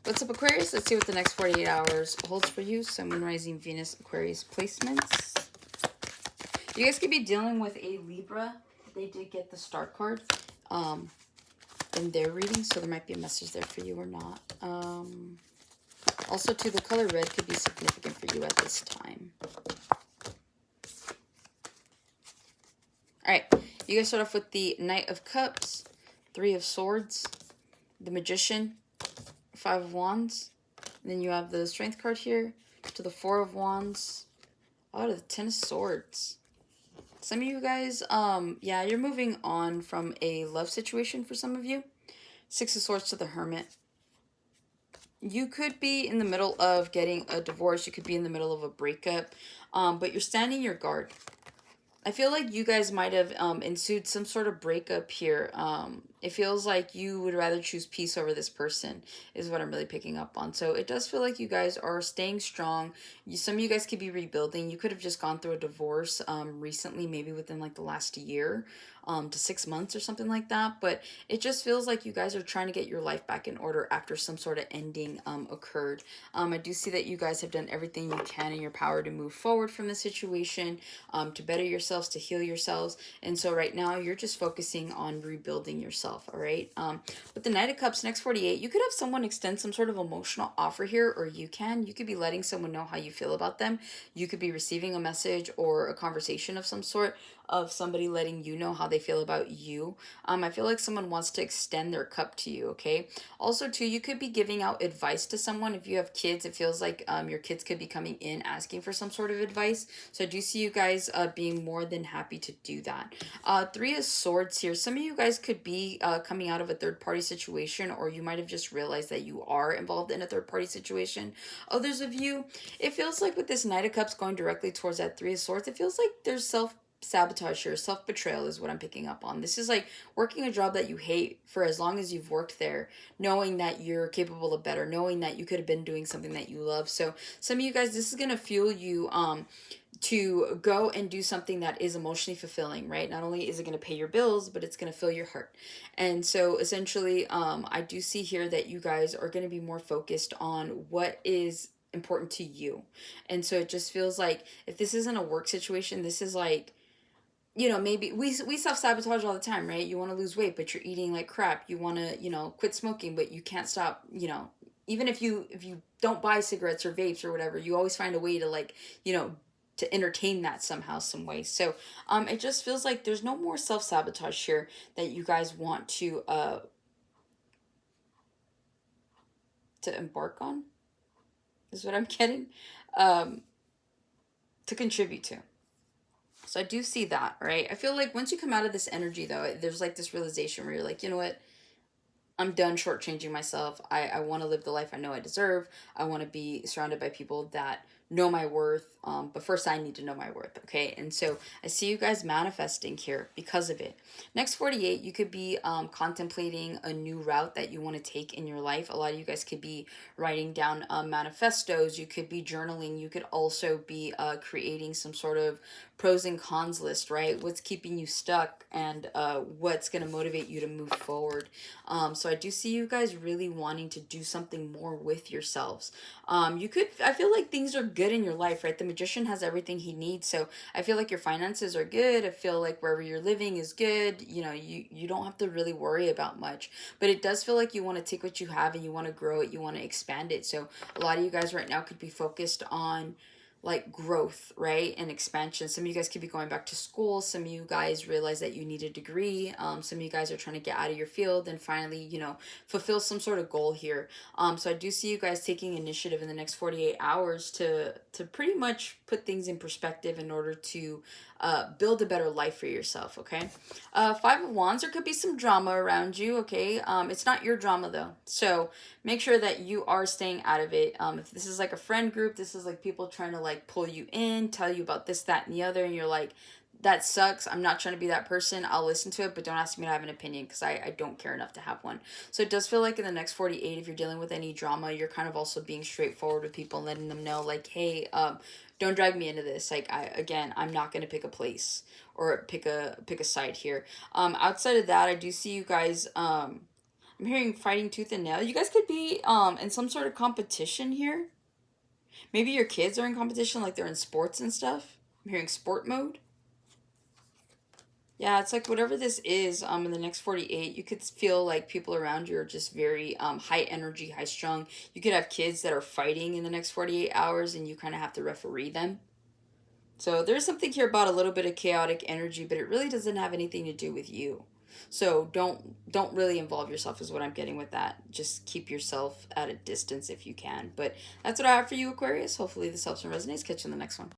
What's up, Aquarius? Let's see what the next 48 hours holds for you. Sun, Moon, Rising, Venus, Aquarius placements. You guys could be dealing with a Libra. They did get the Star card in their reading, so there might be a message there for you or not. Also, too, the color red could be significant for you at this time. All right, you guys start off with the Knight of Cups, Three of Swords, the Magician, Five of Wands. And then you have the Strength card here, to the Four of Wands, to the Ten of Swords. Some of you guys, yeah, you're moving on from a love situation for some of you. Six of Swords to the Hermit. You could be in the middle of getting a divorce. You could be in the middle of a breakup, but you're standing your guard. I feel like you guys might have ensued some sort of breakup here. It feels like you would rather choose peace over this person is what I'm really picking up on. So it does feel like you guys are staying strong. Some of you guys could be rebuilding. You could have just gone through a divorce recently, maybe within like the last year to 6 months or something like that. But it just feels like you guys are trying to get your life back in order after some sort of ending occurred. I do see that you guys have done everything you can in your power to move forward from the situation, to better yourselves, to heal yourselves. And so right now you're just focusing on rebuilding yourself. All right. With the Knight of Cups, next 48, you could have someone extend some sort of emotional offer here, or you could be letting someone know how you feel about them. You could be receiving a message or a conversation of some sort of somebody letting you know how they feel about you. I feel like someone wants to extend their cup to you, okay? Also, too, you could be giving out advice to someone. If you have kids, it feels like your kids could be coming in asking for some sort of advice. So I do see you guys being more than happy to do that. Three of Swords here. Some of you guys could be coming out of a third-party situation, or you might have just realized that you are involved in a third-party situation. Others of you, it feels like with this Knight of Cups going directly towards that Three of Swords, it feels like there's self-sabotage here. Self-betrayal is what I'm picking up on. This is like working a job that you hate for as long as you've worked there, knowing that you're capable of better, knowing that you could have been doing something that you love. So some of you guys, this is going to fuel you to go and do something that is emotionally fulfilling, right? Not only is it going to pay your bills, but it's going to fill your heart. And so essentially, I do see here that you guys are going to be more focused on what is important to you. And so it just feels like if this isn't a work situation, this is like, you know, maybe we self-sabotage all the time, right? You want to lose weight, but you're eating like crap. You want to, you know, quit smoking, but you can't stop, you know, even if you don't buy cigarettes or vapes or whatever, you always find a way to, like, you know, to entertain that somehow, some way. So it just feels like there's no more self-sabotage here that you guys want to embark on, is what I'm getting, to contribute to. So I do see that, right? I feel like once you come out of this energy, though, there's like this realization where you're like, you know what? I'm done shortchanging myself. I want to live the life I know I deserve. I want to be surrounded by people that know my worth. But first I need to know my worth, okay? And so I see you guys manifesting here because of it. Next 48, you could be contemplating a new route that you want to take in your life. A lot of you guys could be writing down manifestos. You could be journaling. You could also be creating some sort of pros and cons list, right? What's keeping you stuck and what's going to motivate you to move forward. So I do see you guys really wanting to do something more with yourselves. I feel like things are good in your life, right? The Magician has everything he needs. So I feel like your finances are good. I feel like wherever you're living is good. You know, you don't have to really worry about much, but it does feel like you want to take what you have and you want to grow it. You want to expand it. So a lot of you guys right now could be focused on like growth, right? And expansion. Some of you guys could be going back to school. Some of you guys realize that you need a degree. Some of you guys are trying to get out of your field and finally, you know, fulfill some sort of goal here. So I do see you guys taking initiative in the next 48 hours to pretty much put things in perspective in order to build a better life for yourself, okay? Five of Wands, there could be some drama around you, okay? It's not your drama though. So make sure that you are staying out of it. If this is like a friend group, this is like people trying to like pull you in, tell you about this, that, and the other, and you're like, that sucks. I'm not trying to be that person. I'll listen to it, but don't ask me to have an opinion because I don't care enough to have one. So it does feel like in the next 48, if you're dealing with any drama, you're kind of also being straightforward with people and letting them know like, hey, don't drag me into this. Like, I'm not going to pick a place or pick a side here. Outside of that, I do see you guys, I'm hearing fighting tooth and nail. You guys could be in some sort of competition here. Maybe your kids are in competition, like they're in sports and stuff. I'm hearing sport mode. Yeah, it's like whatever this is, in the next 48, you could feel like people around you are just very high energy, high strung. You could have kids that are fighting in the next 48 hours and you kind of have to referee them. So there's something here about a little bit of chaotic energy, but it really doesn't have anything to do with you. So don't really involve yourself is what I'm getting with that. Just keep yourself at a distance if you can. But that's what I have for you, Aquarius. Hopefully this helps and resonates. Catch you in the next one.